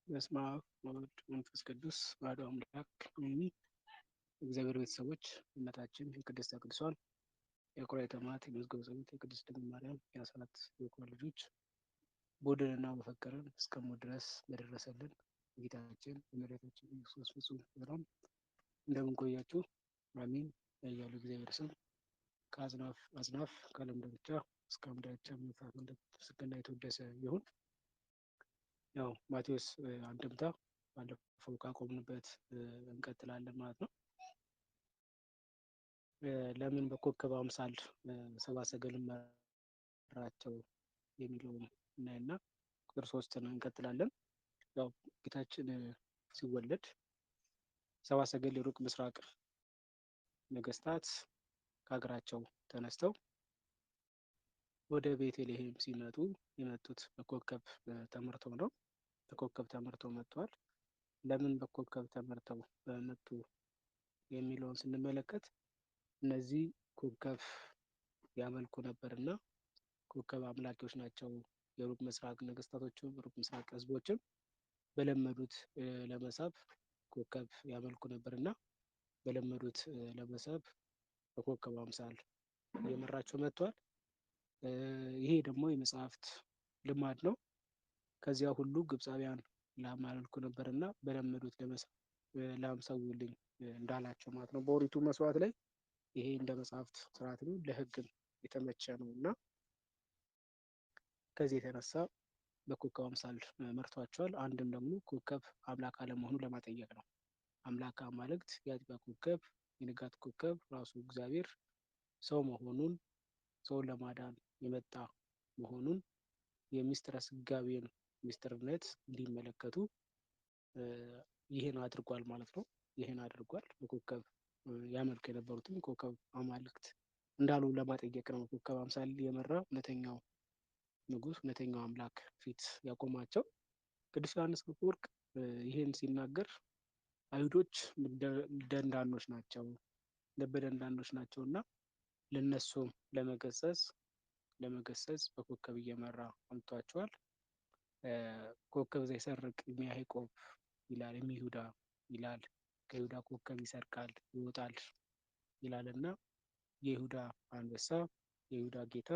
በስመ አብ ወወልድ ወመንፈስ ቅዱስ አሐዱ አምላክ አሜን። እግዚአብሔር ቤተሰቦች እናታችን የቅድስተ ቅዱሳን የኩራኤተ ሰማዕት የመዝገበ ጸሎት የቅድስት ድንግል ማርያም የአስራት የኩራ ልጆች በወደደንና በፈቀረን እስከ ሞት ድረስ በደረሰልን ጌታችን የመድኃኒታችን ኢየሱስ ፍጹም ሰላም እንደምን ቆያችሁ? አሜን። ያያሉ እግዚአብሔር ስም ከአጽናፍ አጽናፍ ከዓለም ዳርቻ እስከ ዓለም ዳርቻ መጽሐፍ እንደተመሰገነና የተወደሰ ይሁን። ያው ማቴዎስ አንድምታ ባለፈው ካቆምንበት እንቀጥላለን ማለት ነው። ለምን በኮከብ አምሳል ሰብአ ሰገልን መራቸው የሚለውን እናይና ቁጥር 3 እንቀጥላለን። ያው ጌታችን ሲወለድ ሰብአ ሰገል የሩቅ ምስራቅ ነገስታት ከሀገራቸው ተነስተው ወደ ቤተልሔም ሲመጡ የመጡት በኮከብ ተመርተው ነው። በኮከብ ተመርተው መጥተዋል። ለምን በኮከብ ተመርተው መጡ የሚለውን ስንመለከት እነዚህ ኮከብ ያመልኩ ነበርና ኮከብ አምላኪዎች ናቸው። የሩቅ ምስራቅ ነገስታቶችም ሩቅ ምስራቅ ህዝቦችም በለመዱት ለመሳብ ኮከብ ያመልኩ ነበርና በለመዱት ለመሳብ በኮከብ አምሳል እየመራቸው መጥቷል። ይሄ ደግሞ የመጽሐፍት ልማድ ነው። ከዚያ ሁሉ ግብፃውያን ላም ያመልኩ ነበርና በለመዱት ለመሳብ ላም ሰውልኝ እንዳላቸው ማለት ነው። በኦሪቱ መስዋዕት ላይ ይሄ እንደ መጽሐፍት ስርዓት ነው፣ ለህግም የተመቸ ነው እና ከዚህ የተነሳ በኮከብ አምሳል መርቷቸዋል። አንድም ደግሞ ኮከብ አምላክ አለመሆኑን ለማጠየቅ ነው። አምላክ አማልክት የአጥቢያ ኮከብ የንጋት ኮከብ ራሱ እግዚአብሔር ሰው መሆኑን ሰውን ለማዳን የመጣ መሆኑን የሚስጥረ ስጋዌን ሚስጥርነት እንዲመለከቱ ይህን አድርጓል ማለት ነው። ይህን አድርጓል። በኮከብ ያመልኩ የነበሩትም ኮከብ አማልክት እንዳሉ ለማጠየቅ ነው። ኮከብ አምሳል የመራ እውነተኛው ንጉስ እውነተኛው አምላክ ፊት ያቆማቸው። ቅዱስ ዮሐንስ አፈወርቅ ይህን ሲናገር አይሁዶች ደንዳኖች ናቸው፣ ልበ ደንዳኖች ናቸው እና ለነሱም ለመገሰጽ በኮከብ እየመራ አምጥቷቸዋል። ኮከብ ዘይሰርቅ እምያዕቆብ ይላል፣ እምይሁዳ ይላል። ከይሁዳ ኮከብ ይሰርቃል ይወጣል ይላል እና የይሁዳ አንበሳ የይሁዳ ጌታ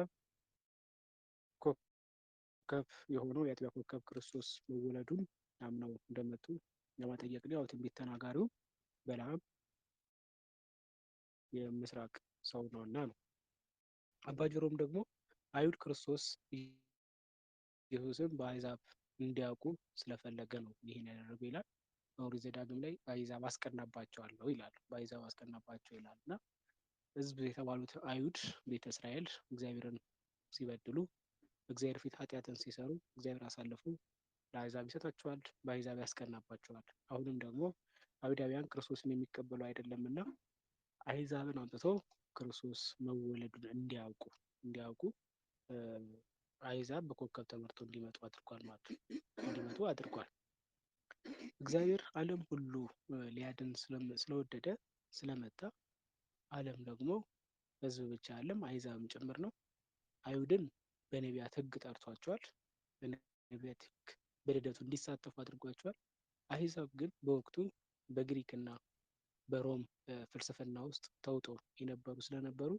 ኮከብ የሆነው የአጥቢያ ኮከብ ክርስቶስ መወለዱን አምነው እንደመጡ ለማጠየቅ ነው። ያው ትንቢት ተናጋሪው በለዓም የምስራቅ ሰው ነውና ነው። አባ ጀሮም ደግሞ አይሁድ ክርስቶስ ኢየሱስን በአሕዛብ እንዲያውቁ ስለፈለገ ነው ይህን ያደረገው ይላል። በኦሪት ዘዳግም ላይ በአሕዛብ አስቀናባቸዋለሁ ይላል። በአሕዛብ አስቀናባቸው ይላል እና ሕዝብ የተባሉት አይሁድ ቤተ እስራኤል እግዚአብሔርን ሲበድሉ በእግዚአብሔር ፊት ኃጢአትን ሲሰሩ እግዚአብሔር አሳልፎ ለአሕዛብ ይሰጣቸዋል፣ በአሕዛብ ያስቀናባቸዋል። አሁንም ደግሞ አይሁዳውያን ክርስቶስን የሚቀበሉ አይደለምና አሕዛብን አምጥቶ ክርስቶስ መወለዱን እንዲያውቁ አሕዛብ በኮከብ ተመርተው እንዲመጡ አድርጓል። እግዚአብሔር ዓለም ሁሉ ሊያድን ስለወደደ ስለመጣ ዓለም ደግሞ ሕዝብ ብቻ አይደለም አሕዛብም ጭምር ነው። አይሁድን በነቢያት ሕግ ጠርቷቸዋል። በነቢያት ሕግ በልደቱ እንዲሳተፉ አድርጓቸዋል። አሕዛብ ግን በወቅቱ በግሪክና በሮም ፍልስፍና ውስጥ ተውጠው የነበሩ ስለነበሩ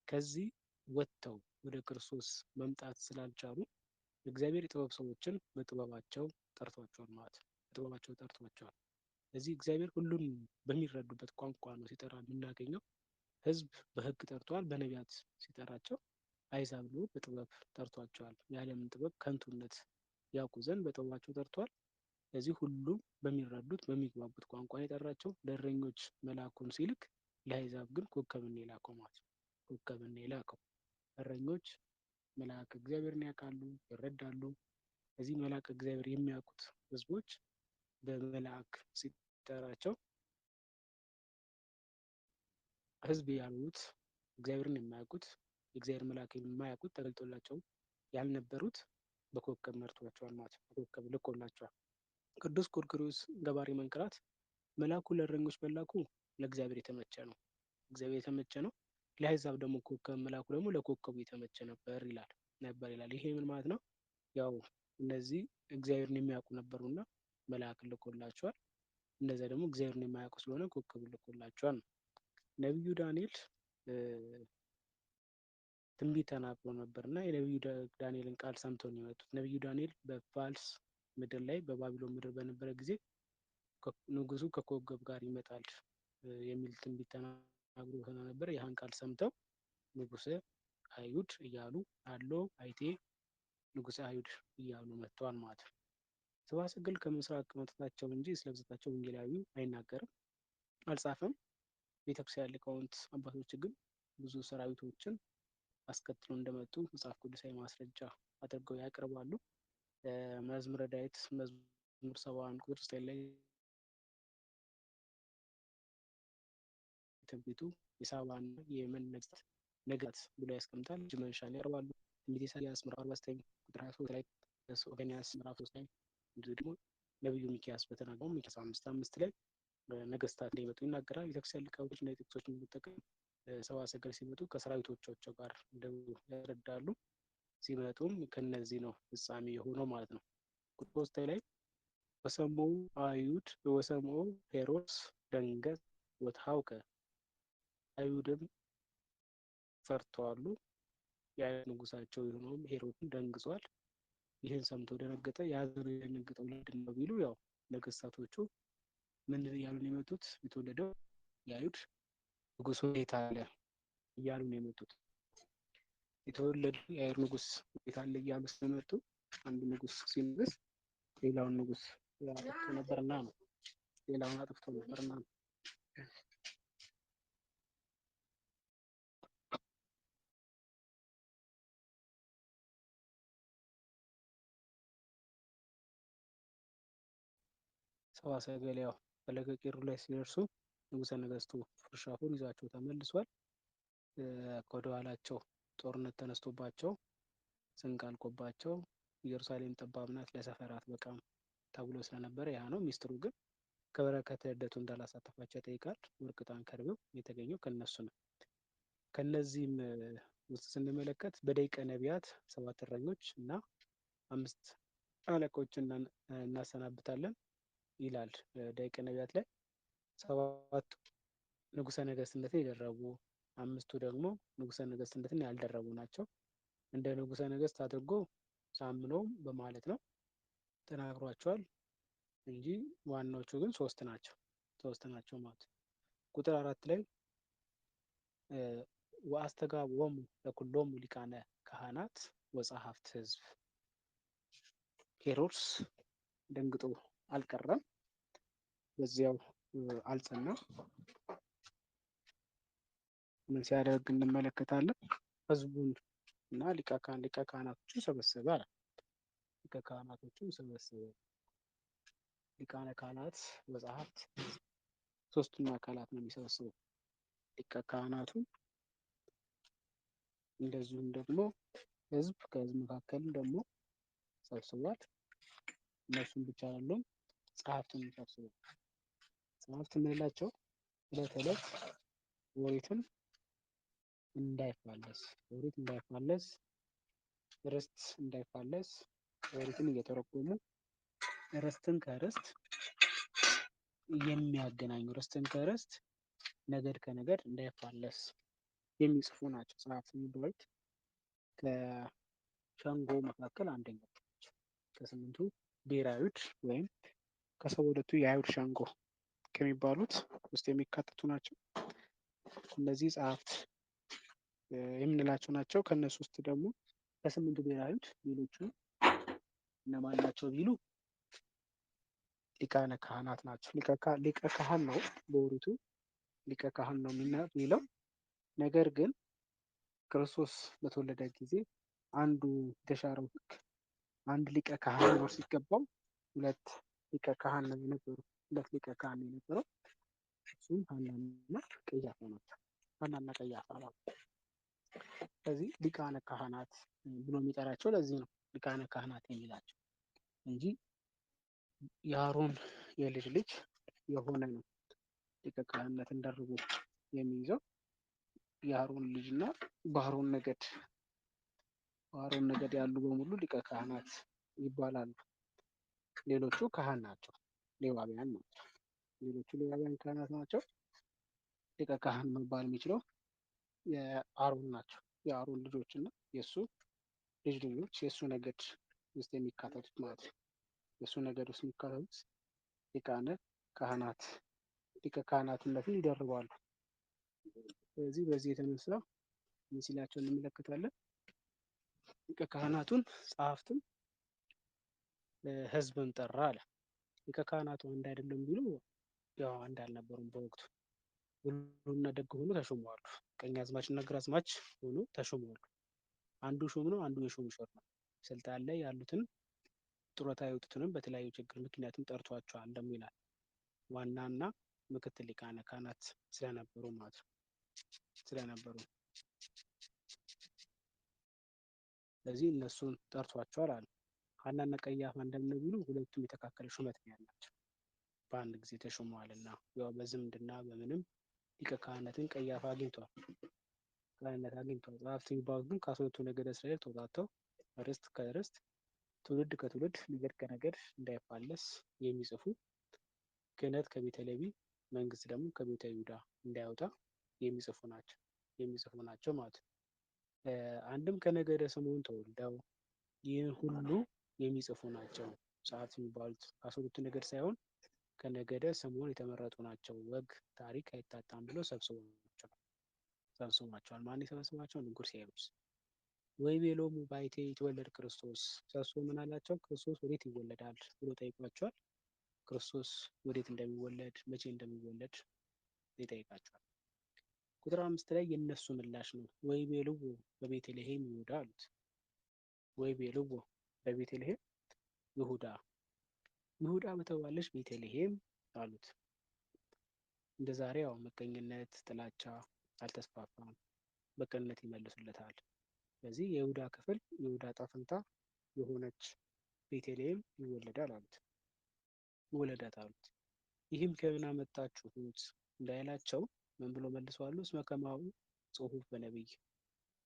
ከዚህ ወጥተው ወደ ክርስቶስ መምጣት ስላልቻሉ እግዚአብሔር የጥበብ ሰዎችን በጥበባቸው ጠርቷቸዋል ማለት ነው። በጥበባቸው ጠርቷቸዋል። እዚህ እግዚአብሔር ሁሉን በሚረዱበት ቋንቋ ነው ሲጠራ የምናገኘው። ሕዝብ በሕግ ጠርተዋል። በነቢያት ሲጠራቸው አሕዛብ ነው በጥበብ ጠርቷቸዋል። የዓለምን ጥበብ ከንቱነት ያውቁ ዘንድ በጥበባቸው ጠርተዋል። እዚህ ሁሉም በሚረዱት በሚግባቡት ቋንቋ የጠራቸው። ለእረኞች መልአኩን ሲልክ ለአሕዛብ ግን ኮከብን የላከው ማለት ነው። ኮከብን የላከው እረኞች መልአክ እግዚአብሔርን ያውቃሉ፣ ይረዳሉ። እዚህ መልአክ እግዚአብሔር የሚያውቁት ህዝቦች በመልአክ ሲጠራቸው ህዝብ ያሉት እግዚአብሔርን የማያውቁት የእግዚአብሔር መልአክ የማያውቁት ተገልጦላቸው ያልነበሩት በኮከብ መርቷቸዋል ማለት ነው። በኮከብ ልኮላቸዋል። ቅዱስ ጎርጎርዮስ ገባሬ መንክራት መልአኩ ለእረኞች መላኩ ለእግዚአብሔር የተመቸ ነው፣ እግዚአብሔር የተመቸ ነው። ለአሕዛብ ደግሞ ኮከብ መላኩ ደግሞ ለኮከቡ የተመቸ ነበር ይላል። ይሄ ምን ማለት ነው? ያው እነዚህ እግዚአብሔርን የሚያውቁ ነበሩና መልአክ ልኮላቸዋል። እነዚያ ደግሞ እግዚአብሔርን የማያውቁ ስለሆነ ኮከብ ልኮላቸዋል ነው። ነቢዩ ዳንኤል ትንቢት ተናግሮ ነበር እና የነቢዩ ዳንኤልን ቃል ሰምተው ነው የመጡት። ነቢዩ ዳንኤል በፋርስ ምድር ላይ በባቢሎን ምድር በነበረ ጊዜ ንጉሱ ከኮከብ ጋር ይመጣል የሚል ትንቢት ተናግሮ ስለነበር ያህን ቃል ሰምተው ንጉሰ አይሁድ እያሉ አሎ አይቴ ንጉሰ አይሁድ እያሉ መጥተዋል ማለት ነው። ሰብአ ሰገል ከምስራቅ መምጣታቸው እንጂ ስለብዛታቸው ወንጌላዊው አይናገርም፣ አልጻፈም። ቤተክርስቲያን ሊቃውንት አባቶች ግን ብዙ ሰራዊቶችን አስከትለው እንደመጡ መጽሐፍ ቅዱሳዊ ማስረጃ አድርገው ያቀርባሉ። መዝሙረ ዳዊት መዝሙር 71 ቁጥር 9 ላይ ትንቢቱ የሳባና የየመን ነገስታት ብሎ ያስቀምጣል። እጅ መንሻን ያቀርባሉ። ትንቢተ ኢሳይያስ ምዕራፍ 49 ቁጥር 23 ላይ፣ ሶፎንያስ ምዕራፍ 3 ላይ፣ እንዲሁ ደግሞ ነቢዩ ሚክያስ በተናገረው ሚክያስ 5:5 ላይ ነገስታት እንደሚመጡ ይናገራል። ቤተክርስቲያን ሊቃውንቶች እና ጥቅሶችን በመጠቀም ሰብአ ሰገል ሲመጡ ከሰራዊቶቻቸው ጋር እንደው ያስረዳሉ። ሲመጡም ከነዚህ ነው ፍጻሜ የሆነው ማለት ነው። ቁጥር 3 ላይ ወሰምዑ አይሁድ ወሰምዑ ሄሮድስ ደንገጽ ወተሐውከ፣ አይሁድም ፈርተዋሉ፣ የአይሁድ ንጉሳቸው የሆነውም ሄሮድም ደንግጿል። ይህን ሰምቶ ደነገጠ። ያዘነው የደነገጠው ምንድን ነው ቢሉ ያው ነገስታቶቹ ምን እያሉ ነው የመጡት? የተወለደው የአይሁድ ንጉሥ ወዴት አለ እያሉ ነው የመጡት። የተወለዱ የአይሁድ ንጉሥ ወዴት አለ እያሉ ስለመጡ አንድ ንጉሥ ሲነግስ ሌላውን ንጉሥ አጥፍቶ ነበርና ነው። ሌላውን አጥፍቶ ነበርና ነው። ሰብአ ሰገል ያው ፈለገ ቄሩ ላይ ሲደርሱ ንጉሠ ነገስቱ ፍርሻፉን ይዟቸው ተመልሷል። ከወደኋላቸው ጦርነት ተነስቶባቸው ስንቅ አልቆባቸው ኢየሩሳሌም ጠባብ ናት ለሰፈር አትበቃም ተብሎ ስለነበረ ያ ነው። ሚስጥሩ ግን ከበረከተ ልደቱ እንዳላሳተፋቸው ይጠይቃል። ወርቅ፣ ዕጣን፣ ከርቤው የተገኘው ከነሱ ነው። ከነዚህም ውስጥ ስንመለከት በደቂቀ ነቢያት 7 እረኞች እና 5 አለቆችን እናሰናብታለን ይላል። ደቂቀ ነቢያት ላይ 7ቱ ንጉሠ ነገስትነትን የደረቡ፣ 5ቱ ደግሞ ንጉሠ ነገስትነትን ያልደረቡ ናቸው። እንደ ንጉሠ ነገስት አድርጎ ሳምነውም በማለት ነው ተናግሯቸዋል እንጂ ዋናዎቹ ግን 3 ናቸው ማለት ነው። ቁጥር 4 ላይ ወአስተጋብኦሙ ለኩሎሙ ሊቃነ ካህናት ወጸሐፍት ሕዝብ፣ ሄሮድስ ደንግጦ አልቀረም፣ በዚያው አልጸናም። ምን ሲያደርግ እንመለከታለን? ህዝቡን እና ሊቀ ካህናቶችን ሰበሰበ አለ። ሊቀ ካህናቶችን ሰበሰበ። ሊቃነ ካህናት ወጸሐፍት፣ 3ቱን አካላት ነው የሚሰበስበው። ሊቀ ካህናቱ እንደዚሁም ደግሞ ህዝብ፣ ከህዝብ መካከልም ደግሞ ሰብስቧል። እነሱም ብቻ አይደሉም፣ ጸሐፍትን ሰብስቧል። ጸሐፍት የምንላቸው ዕለት ዕለት ኦሪትን እንዳይፋለስ ርስት እንዳይፋለስ ኦሪትን እየተረጎሙ ርስትን ከርስት የሚያገናኙ፣ ርስትን ከርስት ነገድ ከነገድ እንዳይፋለስ የሚጽፉ ናቸው ጸሐፍት የሚባሉት። ከሸንጎ መካከል አንደኛው ከ8ቱ ብሔረ አይሁድ ወይም ከ72ቱ የአይሁድ ሸንጎ ከሚባሉት ውስጥ የሚካተቱ ናቸው። እነዚህ ጸሐፍት የምንላቸው ናቸው። ከእነሱ ውስጥ ደግሞ ከ8ቱ ብሔረ አይሁድ ሌሎቹ እነማን ናቸው ቢሉ ሊቃነ ካህናት ናቸው። ሊቀ ካህን ነው በኦሪቱ ሊቀ ካህን ነው የሚለው። ነገር ግን ክርስቶስ በተወለደ ጊዜ አንዱ የተሻረው ሕግ አንድ ሊቀ ካህን ሊኖር ሲገባው 2 ሊቀ ካህን ነው የነበረው። 2 ሊቀ ካህን ነው የነበረው። እሱም ሐናና ቀያፋ ናቸው። ሐናና ቀያፋ ናቸው። ስለዚህ ሊቃነ ካህናት ብሎ የሚጠራቸው ለዚህ ነው ሊቃነ ካህናት የሚላቸው እንጂ የአሮን የልጅ ልጅ የሆነ ነው ሊቀ ካህንነትን ደርቦ የሚይዘው። የአሮን ልጅና በአሮን ነገድ ያሉ በሙሉ ሊቀ ካህናት ይባላሉ። ሌሎቹ ካህን ናቸው፣ ሌዋውያን ናቸው። ሌሎቹ ሌዋውያን ካህናት ናቸው። ሊቀ ካህን መባል የሚችለው የአሮን ናቸው። የአሮን ልጆች እና የእሱ ልጅ ልጆች የእሱ ነገድ ውስጥ የሚካተቱት ማለት ነው። የእሱ ነገድ ውስጥ የሚካተቱት ሊቃነ ካህናት ሊቀ ካህናትነትን ይደርባሉ። ስለዚህ በዚህ የተነሳ ምን ሲላቸው እንመለከታለን? ሊቀ ካህናቱን ጸሐፍትም ሕዝብን ጠራ አለ። ሊቀ ካህናቱ አንድ አይደለም ቢሉ ያው አንድ አልነበሩም በወቅቱ። ሁሉና ደግ ሆኖ ተሾመዋሉ። ቀኛዝማች እና ግራዝማች ሆኖ ተሾመዋሉ። አንዱ ሹም ነው፣ አንዱ የሹም ሾር ነው። ስልጣን ላይ ያሉትን ጡረታ የወጡትንም በተለያዩ ችግር ምክንያትም ጠርቷቸዋል ደግሞ ይላል። ዋናና ምክትል ሊቃነ ካህናት ስለነበሩ ማለት ነው ስለነበሩ ስለዚህ እነሱን ጠርቷቸዋል አለ። ሐናና ቀያፋ እንደሚሉ ሁለቱም የተካከለ ሹመት ነው ያላቸው፣ በአንድ ጊዜ ተሾመዋልና። ያው በዝምድና በምንም ሊቀ ካህናትን ቀያፋ አግኝቷል፣ ካህናት አግኝቷል። ጸሐፍት የሚባሉት ግን ከ12ቱ ነገደ እስራኤል ተውጣጥተው ርስት ከርስት ትውልድ ከትውልድ ነገድ ከነገድ እንዳይፋለስ የሚጽፉ፣ ክህነት ከቤተ ሌዊ መንግስት ደግሞ ከቤተ ይሁዳ እንዳይወጣ የሚጽፉ ናቸው ማለት ነው። አንድም ከነገደ ስምዖን ተወልደው ይህን ሁሉ የሚጽፉ ናቸው። ጸሐፍት የሚባሉት ከ12ቱ ነገድ ሳይሆን ከነገደ ስምዖን የተመረጡ ናቸው። ወግ ታሪክ አይታጣም ብሎ ሰብስቧቸዋል። ማን የሰበስባቸው? ንጉሥ ሄሮድስ። ወይቤሎሙ ባይቴ ይትወለድ ክርስቶስ። ሰብስቦ ምን አላቸው? ክርስቶስ ወዴት ይወለዳል ብሎ ጠይቋቸዋል። ክርስቶስ ወዴት እንደሚወለድ መቼ እንደሚወለድ ይጠይቃቸዋል። ቁጥር 5 ላይ የእነሱ ምላሽ ነው። ወይቤልዎ በቤተልሔም ይሁዳ አሉት። ወይቤልዎ በቤተልሔም ይሁዳ በተባለች ቤተልሔም አሉት። እንደ ዛሬ ያው ምቀኝነት፣ ጥላቻ አልተስፋፋም። በቅንነት ይመልሱለታል። ስለዚህ የይሁዳ ክፍል የይሁዳ ዕጣ ፈንታ የሆነች ቤተልሔም ይወለዳል አሉት። ይህም ከምን አመጣችሁት እንዳይላቸው ምን ብሎ መልሰዋል? እስመ ከማሁ ጽሑፍ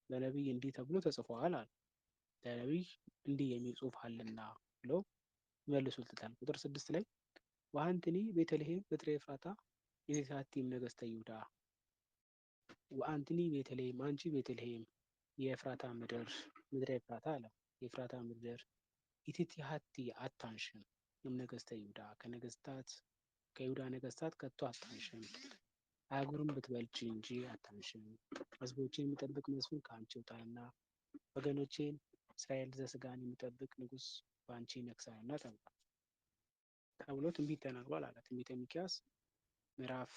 በነቢይ እንዲህ ተብሎ ተጽፏል አለ። በነቢይ እንዲህ የሚል ጽሑፍ አለና ብለው ይመልሱልታል። ቁጥር 6 ላይ ወአንትኒ ቤተልሔም ብትረ ኤፍራታ ኢትትሐቲም ነገሥተ ይሁዳ። ወአንትኒ ቤተልሔም፣ አንቺ ቤተልሔም የኤፍራታ ምድር፣ ምድረ ኤፍራታ አለ። የኤፍራታ ምድር ኢትትሐቲ አታንሽም ነገሥተ ይሁዳ፣ ከይሁዳ ነገሥታት ከቶ አታንሽም። አህጉርን ብትበልጪ እንጂ አታንሽም። ሕዝቦቼን የሚጠብቅ መስፍን ከአንቺ ይወጣልና፣ ወገኖቼን እስራኤል ዘሥጋን የሚጠብቅ ንጉሥ በአንቺ ይነግሣልና ተብሎ ትንቢት ተናግሯል አለ። ትንቢተ ሚክያስ ምዕራፍ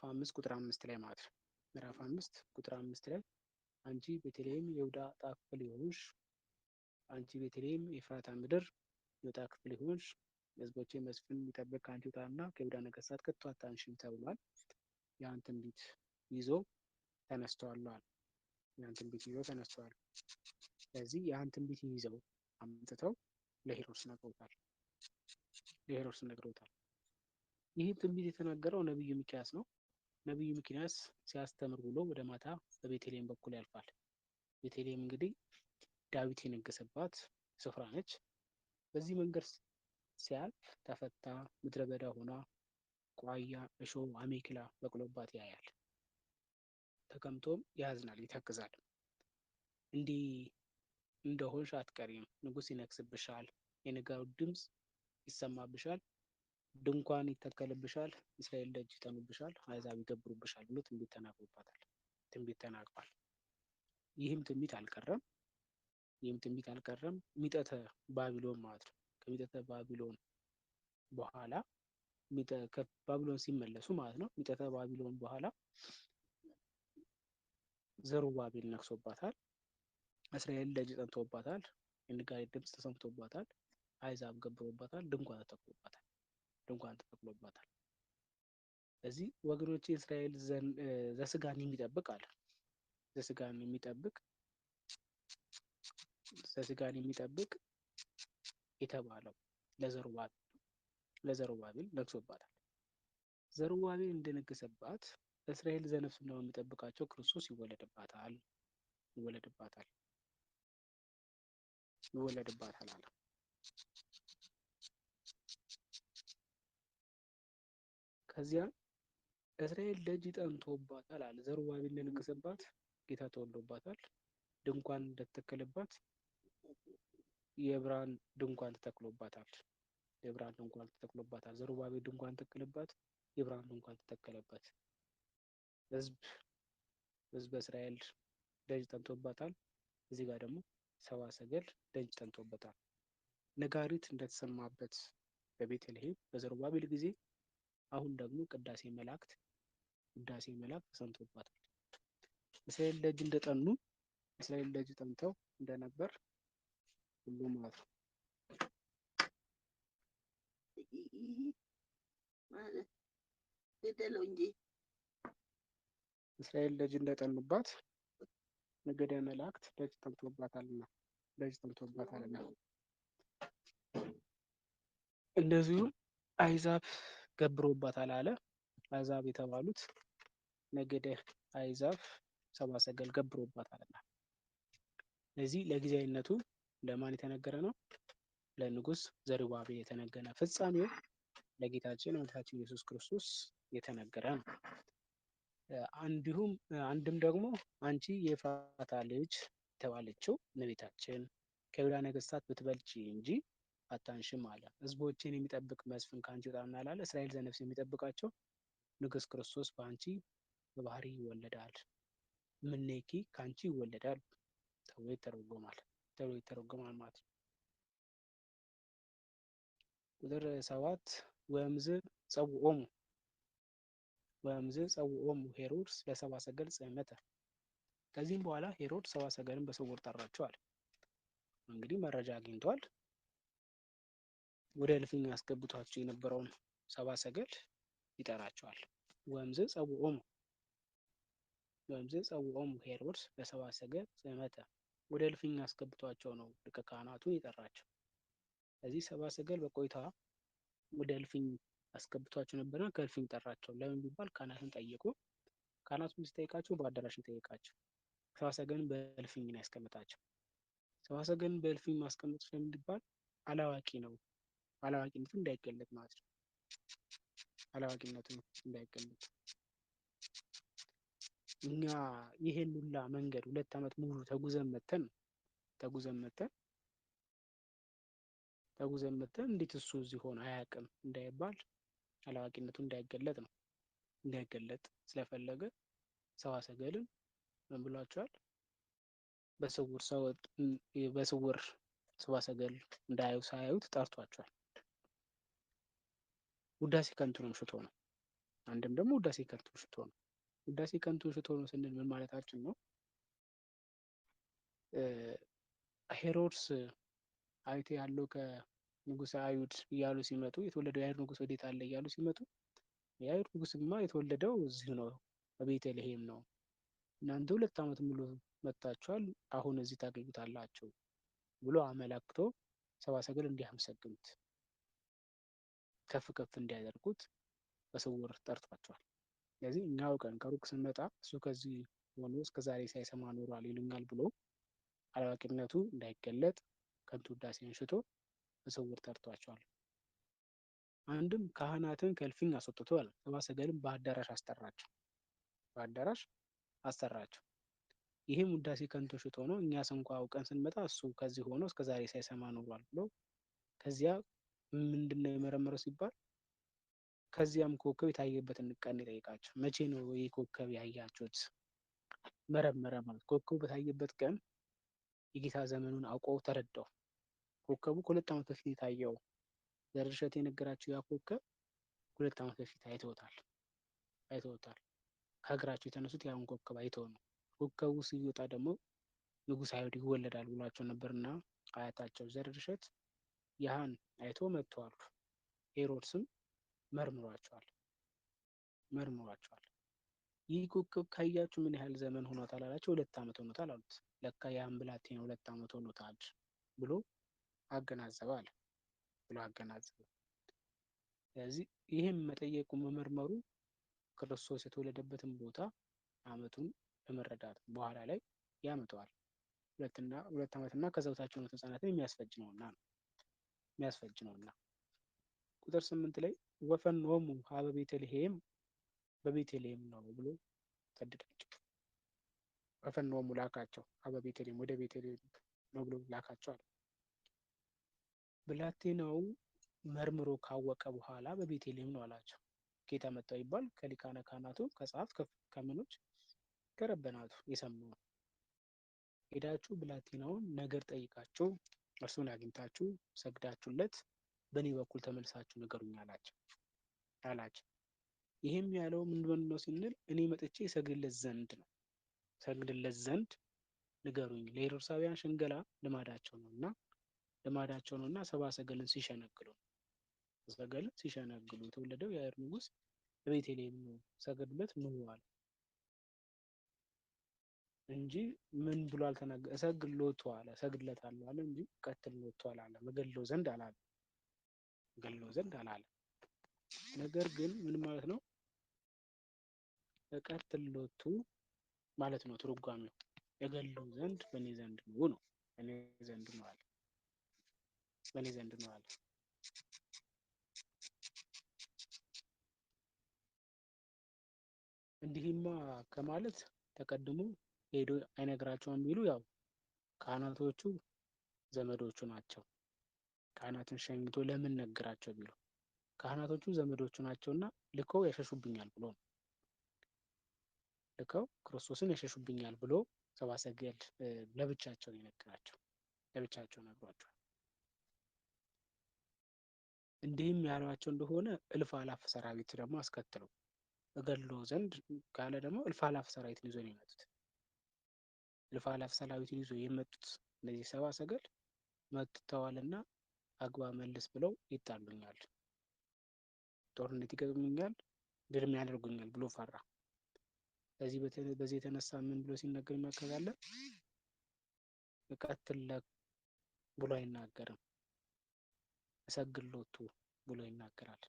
5 ቁጥር 5 ላይ ማለት ነው። ምዕራፍ 5 ቁጥር 5 ላይ አንቺ ቤተልሔም የይሁዳ ዕጣ ክፍል የሆንሽ፣ አንቺ ቤተልሔም የኤፍራታ ምድር የዕጣ ክፍል የሆንሽ፣ ሕዝቦቼ መስፍን የሚጠብቅ ከአንቺ ይውጣልና ከይሁዳ ነገሥታት ከቶ አታንሽም ተብሏል። ያን ትንቢት ይዞ ተነስተዋል። ስለዚህ ያን ትንቢት ይዘው አምጥተው ለሄሮድስ ነግረውታል። ይህ ትንቢት የተናገረው ነቢዩ ሚክያስ ነው። ነቢዩ ሚክያስ ሲያስተምር ውሎ ወደ ማታ በቤተልሔም በኩል ያልፋል። ቤተልሔም እንግዲህ ዳዊት የነገሰባት ስፍራ ነች። በዚህ መንገድ ሲያልፍ ተፈታ ምድረ በዳ ሆና ቋያ፣ እሾህ፣ አሜከላ በቅሎባት ያያል። ተቀምጦም ያዝናል፣ ይተክዛል። እንዲህ እንደሆንሽ አትቀሪም፣ ንጉሥ ይነግስብሻል፣ የነጋሪው ድምፅ ይሰማብሻል፣ ድንኳን ይተከልብሻል፣ እስራኤል ደጅ ይጠኑብሻል፣ አሕዛብ ይገብሩብሻል ብሎ ትንቢት ተናግሯል። ይህም ትንቢት አልቀረም። ሚጠተ ባቢሎን ማለት ነው። ከሚጠተ ባቢሎን በኋላ ባቢሎን ሲመለሱ ማለት ነው። ሚጠተ ባቢሎን በኋላ ዘሩባቤል ነግሶባታል። እስራኤል ደጅ ጠንቶባታል። የነጋሪት ድምፅ ተሰምቶባታል። አሕዛብ ገብሮባታል። ድንኳን ተተክሎባታል። ስለዚህ ወገኖቼ እስራኤል ዘሥጋን የሚጠብቅ የተባለው ለዘሩባቤል ነግሶባታል። ዘሩባቤል እንደነገሰባት እስራኤል ዘነፍስ ነው የሚጠብቃቸው ክርስቶስ ይወለድባታል። ይወለድባታል አለ። ከዚያ እስራኤል ደጅ ጠንቶባታል አለ። ዘሩባቤል እንደነገሰባት ጌታ ተወልዶባታል። ድንኳን እንደተተከለባት የብርሃን ድንኳን ተተክሎባታል። የብርሃን ድንኳን ተተክሎባታል። ዘሩባቤል ድንኳን ተተከለባት፣ የብርሃን ድንኳን ተተከለበት። ህዝብ እስራኤል ደጅ ጠንቶባታል። እዚህ ጋር ደግሞ ሰብአ ሰገል ደጅ ጠንቶበታል። ነጋሪት እንደተሰማበት በቤተልሔም በዘሩባቤል ጊዜ አሁን ደግሞ ቅዳሴ መላእክት ተሰምቶባታል። እስራኤል ደጅ እንደጠኑ እስራኤል ደጅ ጠንተው እንደነበር ሁሉ ማለት ነው። እስራኤል ደጅ እንደጠኑባት ነገደ መላእክት ደጅ ጠንቶባታልና እንደዚሁም አሕዛብ ገብረውባታል አለ። አሕዛብ የተባሉት ነገደ አሕዛብ ሰብአ ሰገል ገብረውባታልና። ለዚህ ለጊዜያዊነቱ ለማን የተነገረ ነው? ለንጉሥ ዘሩባቤል የተነገረ፣ ፍጻሜው ለጌታችን መድኃኒታችን ኢየሱስ ክርስቶስ የተነገረ ነው። አንድም ደግሞ አንቺ የኤፍራታ ልጅ የተባለችው እመቤታችን ከይሁዳ ነገሥታት ብትበልጪ እንጂ አታንሽም አለ። ሕዝቦችን የሚጠብቅ መስፍን ከአንቺ ይወጣልናል አለ። እስራኤል ዘነፍስ የሚጠብቃቸው ንጉሥ ክርስቶስ በአንቺ በባህሪ ይወለዳል፣ እምኔኪ ከአንቺ ይወለዳል ተብሎ ይተረጎማል ማለት ነው። ቁጥር 7 ወእምዝ ጸውዖሙ ሄሮድስ ለሰብአ ሰገል ጽሕመተ። ከዚህም በኋላ ሄሮድስ ሰብአ ሰገልን በስውር ጠራቸዋል። እንግዲህ መረጃ አግኝቷል። ወደ እልፍኝ አስገብቷቸው የነበረውን ሰብአ ሰገል ይጠራቸዋል። ወእምዝ ጸውዖሙ ሄሮድስ ለሰብአ ሰገል ጽሕመተ፣ ወደ እልፍኝ አስገብቷቸው ነው ሊቀ ካህናቱን የጠራቸው። ስለዚህ ሰብአ ሰገል በቆይታ ወደ እልፍኝ አስገብቷቸው ነበርና ከእልፍኝ ጠራቸው። ለምን ቢባል ካህናትን ጠየቁ። ካህናቱን ሲጠይቃቸው በአዳራሽ ጠየቃቸው። ሰብአ ሰገልን በእልፍኝ ነው ያስቀምጣቸው። ሰብአ ሰገልን በእልፍኝ ማስቀመጥ ስለምን ቢባል አላዋቂ ነው፣ አላዋቂነቱ እንዳይገለጥ ማለት ነው። አላዋቂነቱ እንዳይገለጥ እኛ ይሄን ሁላ መንገድ 2 ዓመት ሙሉ ተጉዘን መተን እንዴት እሱ እዚህ ሆነ አያውቅም እንዳይባል አላዋቂነቱ እንዳይገለጥ ነው። እንዳይገለጥ ስለፈለገ ሰብአ ሰገልን ምን ብሏቸዋል? በስውር ሰብአ ሰገል ሳያዩት ጠርቷቸዋል። ውዳሴ ከንቱንም ሽቶ ነው። አንድም ደግሞ ውዳሴ ከንቱ ሽቶ ነው። ውዳሴ ከንቱ ሽቶ ነው ስንል ምን ማለታችን ነው? ሄሮድስ አይቴ ያለው ከንጉሠ አይሁድ እያሉ ሲመጡ የተወለደው የአይሁድ ንጉሥ ወዴት አለ እያሉ ሲመጡ የአይሁድ ንጉሥማ የተወለደው እዚህ ነው፣ በቤተልሔም ነው። እናንተ 2 ዓመት ሙሉ መጥታችኋል፣ አሁን እዚህ ታገኙታላችሁ ብሎ አመላክቶ ሰብአ ሰገል እንዲያመሰግኑት ከፍ እንዲያደርጉት በስውር ጠርቷቸዋል። ስለዚህ እኛ አውቀን ከሩቅ ስንመጣ እሱ ከዚህ ሆኖ እስከዛሬ ሳይሰማ ኖሯል ይሉኛል ብሎ አላዋቂነቱ እንዳይገለጥ ከንቱ ውዳሴን ሽቶ በስውር ጠርቷቸዋል። አንድም ካህናትን ከእልፍኝ አስወጥቷል። ሰብአ ሰገልን በአዳራሽ አስጠራቸው። ይህም ውዳሴ ከንቱ ሽቶ ነው። እኛስ እንኳ አውቀን ስንመጣ እሱ ከዚህ ሆኖ እስከዛሬ ሳይሰማ ኖሯል ብሎ ከዚያ ምንድነው የመረመረው ሲባል ከዚያም ኮከብ የታየበትን ቀን ይጠይቃቸው። መቼ ነው ይህ ኮከብ ያያችሁት? መረመረ ማለት ኮከቡ በታየበት ቀን የጌታ ዘመኑን አውቆ ተረዳው። ኮከቡ ከ2 ዓመት በፊት የታየው ዘርሸት የነገራቸው ያ ኮከብ 2 ዓመት በፊት አይተውታል። ከሀገራቸው የተነሱት ያን ኮከብ አይተው ነው። ኮከቡ ሲወጣ ደግሞ ንጉሥ አይሁድ ይወለዳል ብሏቸው ነበርና አያታቸው ዘርሸት ያህን አይቶ መጥተዋል። ሄሮድስም መርምሯቸዋል። ይህ ኮከብ ካያችሁ ምን ያህል ዘመን ሆኖታል አላቸው። 2 ዓመት ሆኖታል አሉት። ለካ ያን ብላቴና 2 ዓመት ሆኖታል ብሎ አገናዘበ። ስለዚህ ይህም መጠየቁ መመርመሩ ክርስቶስ የተወለደበትን ቦታ ዓመቱን በመረዳት በኋላ ላይ ያመጣዋል። 2 ዓመትና ከዛ በታች የሆኑት ህጻናትን የሚያስፈጅ ነውና። ቁጥር 8 ላይ ወፈኖሙ ሀበ ቤተልሔም በቤተልሔም ነው ብሎ ሰደዳቸው። ወፈኖሙ ላካቸው፣ ሀበ ቤተልሔም ወደ ቤተልሔም ነው ብሎ ላካቸው አለ። ብላቴናው መርምሮ ካወቀ በኋላ በቤተልሔም ነው አላቸው። ጌታ መጣው ይባል ከሊቃነ ካህናቱ ከጸሐፍት ከምኖች ከረበናቱ የሰማው። ሄዳችሁ ብላቴናውን ነገር ጠይቃችሁ እርሱን አግኝታችሁ ሰግዳችሁለት በእኔ በኩል ተመልሳችሁ ንገሩኝ አላቸው። ይህም ያለው ምንድን ነው ስንል እኔ መጥቼ ሰግድለት ዘንድ ንገሩኝ። ለሄሮድሳውያን ሽንገላ ልማዳቸው ነውና ሰብአ ሰገልን ሲሸነግሉ የተወለደው የአይሁድ ንጉሥ በቤተልሔም ነው፣ ሰገዱለት ኑ አለ እንጂ ምን ብሎ አልተናገረ። እሰግድሎቱ አለ፣ እሰግድለታለሁ አለ እንጂ እቀትልሎቱ አላለም። እገድለው ዘንድ አላለም። ነገር ግን ምን ማለት ነው? እቀትልሎቱ ማለት ነው ትርጓሜው። እገድለው ዘንድ በእኔ ዘንድ ነው። በእኔ ዘንድ ነው አለ። እንዲህማ ከማለት ተቀድሞ ሄዶ አይነግራቸውም ቢሉ ያው ካህናቶቹ ዘመዶቹ ናቸው። ካህናትን ሸኝቶ ለምን ነገራቸው ቢሉ ካህናቶቹ ዘመዶቹ ናቸውና ልከው ያሸሹብኛል ብሎ ነው። ልከው ክርስቶስን ያሸሹብኛል ብሎ ሰብአ ሰገል ለብቻቸው የነገራቸው፣ ለብቻቸው ነግሯቸዋል። እንዲህም ያሏቸው እንደሆነ እልፍ አላፍ ሰራዊት ደግሞ አስከትለው እገድለው ዘንድ ካለ ደግሞ እልፍ አላፍ ሰራዊትን ይዞ ነው የመጡት። እልፍ አላፍ ሰራዊትን ይዞ የመጡት እነዚህ ሰብአ ሰገል መጥተዋልና አግባ መልስ ብለው ይጣሉኛል፣ ጦርነት ይገጥሙኛል፣ ድልም ያደርጉኛል ብሎ ፈራ። በዚህ የተነሳ ምን ብሎ ሲነገር ይመከራል? እቀትልለት ብሎ አይናገርም፣ እሰግድሎቱ ብሎ ይናገራል።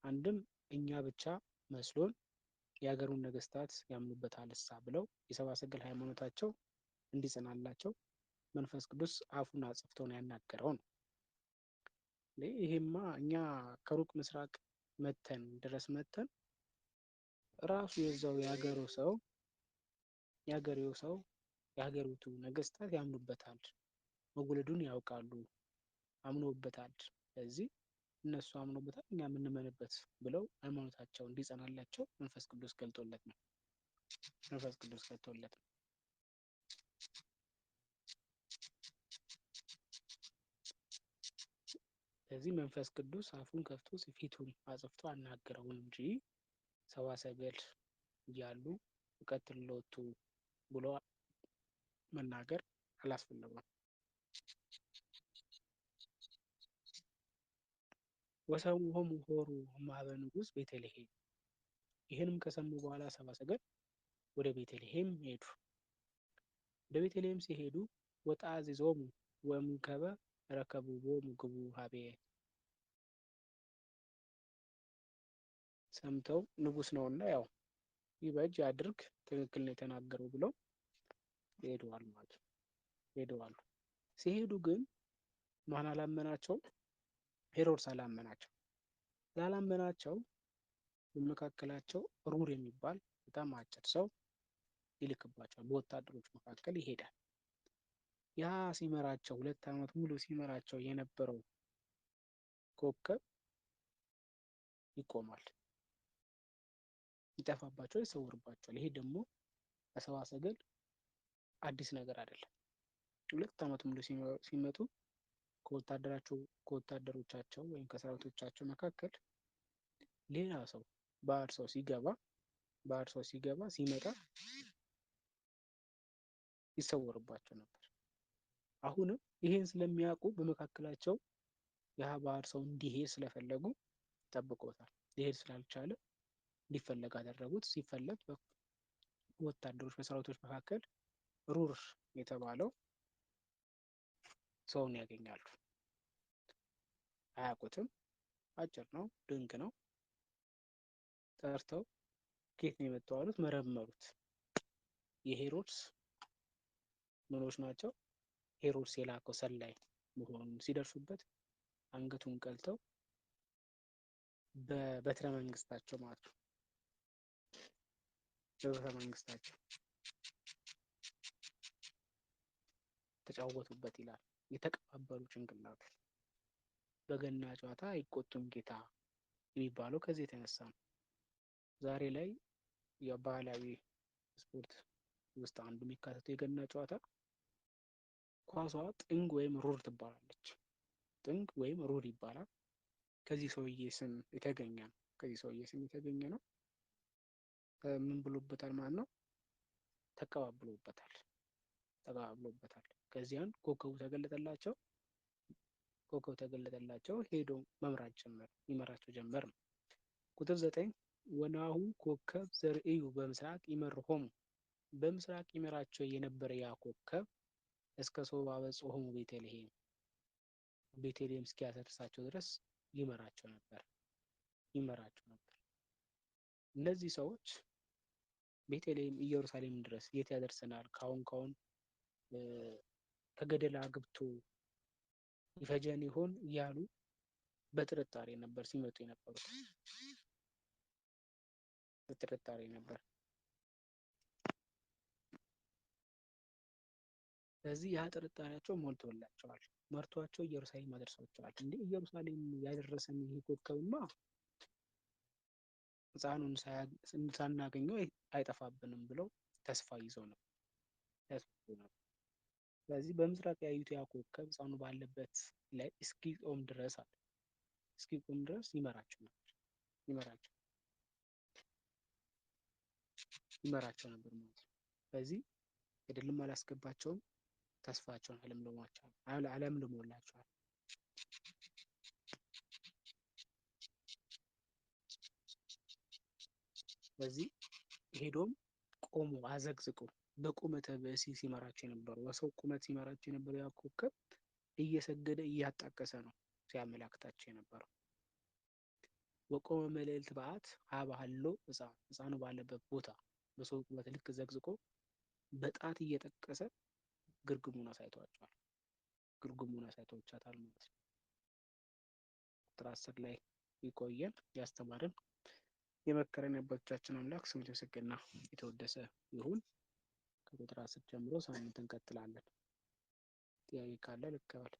አንድም እኛ ብቻ መስሎን የሀገሩን ነገስታት ያምኑበታልሳ ብለው የሰብአ ሰገል ሃይማኖታቸው እንዲጸናላቸው መንፈስ ቅዱስ አፉን አጽፍቶ ነው ያናገረው ነው። ይሄማ እኛ ከሩቅ ምስራቅ ድረስ መተን ራሱ የዛው የሀገሬው ሰው የሀገሪቱ ነገስታት ያምኑበታል፣ መወለዱን ያውቃሉ፣ አምኖበታል። ስለዚህ እነሱ አምኖበታል እኛ የምንመንበት ብለው ሃይማኖታቸው እንዲጸናላቸው መንፈስ ቅዱስ ገልጦለት ነው። ስለዚህ መንፈስ ቅዱስ አፉን ከፍቶ ፊቱን አጽፍቶ አናገረው እንጂ ሰብአ ሰገል እያሉ እቀትልሎቱ ብሎ መናገር አላስፈለገም። ወሰምዖሙ ሖሩ እምኀበ ንጉሥ ቤተልሔም። ይህንም ከሰሙ በኋላ ሰብአ ሰገል ወደ ቤተልሔም ሄዱ። ወደ ቤተልሔም ሲሄዱ ወተአዚዞሙ ወእምከበ ረከብዎሙ ግቡ ኀቤየ። ሰምተው ንጉሥ ነውና ያው ይበጅ ያድርግ ትክክል ነው የተናገረው ብለው ሄደዋል። ሲሄዱ ግን ማን አላመናቸውም? ሄሮድስ አላመናቸው። ስላላመናቸው በመካከላቸው ሩር የሚባል በጣም አጭር ሰው ይልክባቸዋል። በወታደሮች መካከል ይሄዳል። ያ ሲመራቸው 2 ዓመት ሙሉ ሲመራቸው የነበረው ኮከብ ይቆማል፣ ይጠፋባቸዋል፣ ይሰውርባቸዋል። ይሄ ደግሞ ለሰብአ ሰገል አዲስ ነገር አይደለም። 2 ዓመት ሙሉ ሲመጡ ከወታደሮቻቸው ወይም ከሰራዊቶቻቸው መካከል ሌላ ሰው ባዕድ ሰው ሲመጣ ይሰወርባቸው ነበር። አሁንም ይሄን ስለሚያውቁ በመካከላቸው ያ ባዕድ ሰው እንዲሄድ ስለፈለጉ ጠብቆታል። ሊሄድ ስላልቻለ እንዲፈለግ አደረጉት። ሲፈለግ በወታደሮች በሰራዊቶች መካከል ሩር የተባለው ሰውን ያገኛሉ። አያውቁትም፣ አጭር ነው፣ ድንቅ ነው። ጠርተው ከየት ነው የመጣው አሉት። መረመሩት። የሄሮድስ ምኖች ናቸው? ሄሮድስ የላከው ሰላይ መሆኑን ሲደርሱበት አንገቱን ቀልተው በበትረ መንግስታቸው ማለት ነው በበትረ መንግስታቸው ተጫወቱበት ይላል። የተቀባበሉ ጭንቅላቱ በገና ጨዋታ አይቆጡም ጌታ የሚባለው ከዚህ የተነሳ ነው። ዛሬ ላይ የባህላዊ ስፖርት ውስጥ አንዱ የሚካተተው የገና ጨዋታ ኳሷ ጥንግ ወይም ሩር ትባላለች። ጥንግ ወይም ሩር ይባላል። ከዚህ ሰውዬ ስም የተገኘ ነው። ከዚህ ሰውዬ ስም የተገኘ ነው። ምን ብሎበታል ማለት ነው? ተቀባብሎበታል። ተቀባብሎበታል። ከዚያን ኮከቡ ተገለጠላቸው። ኮከብ ተገለጠላቸው። ሄዶ መምራት ጀመር፣ ይመራቸው ጀመር ነው። ቁጥር 9 ወናሁ ኮከብ ዘርእዩ በምስራቅ ይመርሆሙ፣ በምስራቅ ይመራቸው የነበረ ያ ኮከብ እስከ ሶባ በጽሖሙ ቤተልሔም፣ ቤተልሔም እስኪያደርሳቸው ድረስ ይመራቸው ነበር። እነዚህ ሰዎች ቤተልሔም ኢየሩሳሌም ድረስ የት ያደርሰናል? ካሁን ከገደል አግብቶ ይፈጀን ይሆን እያሉ በጥርጣሬ ነበር ሲመጡ የነበሩት። በጥርጣሬ ነበር። ስለዚህ ያ ጥርጣሬያቸው ሞልቶላቸዋል። መርቷቸው ኢየሩሳሌም አደርሷቸዋል። እንዴ ኢየሩሳሌም ያደረሰን ይሄ ኮከብማ ሕፃኑን ሳናገኘው አይጠፋብንም ብለው ተስፋ ይዘው ነው። ስለዚህ በምስራቅ ያዩት ያ ኮከብ ሕፃኑ ባለበት ላይ እስኪቆም ድረስ ይመራቸው ነበር ማለት ነው። ስለዚህ ገደልም አላስገባቸውም፣ ተስፋቸውን አለምልሞላቸዋል። ስለዚህ ሄዶም ቆሞ አዘግዝቆ በቁመተ ብእሲ ሲመራቸው የነበረው በሰው ቁመት ሲመራቸው የነበረው ያ ኮከብ እየሰገደ እያጣቀሰ ነው ሲያመላክታቸው የነበረው። ወቆመ መልዕልት በዓት ሀበ ሀሎ ሕፃኑ ባለበት ቦታ በሰው ቁመት ልክ ዘግዝቆ በጣት እየጠቀሰ ግርግሙን አሳይቷቸዋል። ግርግሙን አሳይቷቸዋል ማለት ነው። ቁጥር 10 ላይ ይቆየን። ያስተማረን የመከረን የአባቶቻችን አምላክ ስሙ የተመሰገነና የተወደሰ ይሁን። ከቁጥር 10 ጀምሮ ሳምንት እንቀጥላለን። ጥያቄ ካለ ልቀበል።